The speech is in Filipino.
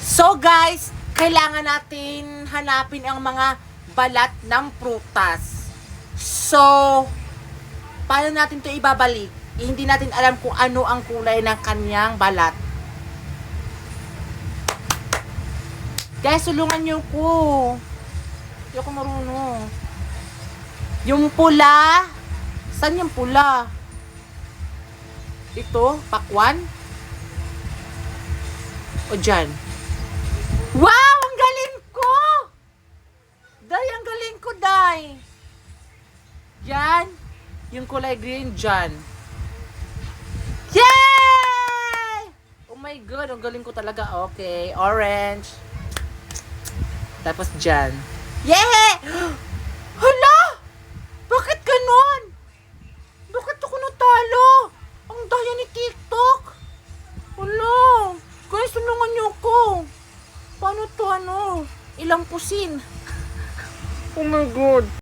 So guys, kailangan natin hanapin ang mga balat ng prutas. So, paano natin ito ibabalik? Hindi natin alam kung ano ang kulay ng kanyang balat. Guys, tulungan niyo ko. Hindi ako marunong. Yung pula. Saan yung pula? Ito, pakwan? O dyan? Wow! Ang galing ko! Day, ang galing ko, Day! Yan. Yung kulay green dyan. Yay! Oh my God, ang galing ko talaga. Okay, orange. Tapos dyan. Yeah! Hala! Bakit ganon? Bakit ako natalo? Ang daya ni TikTok. Hala! Guys, tulungan niyo ako. Paano to ilang pusin? Oh my God.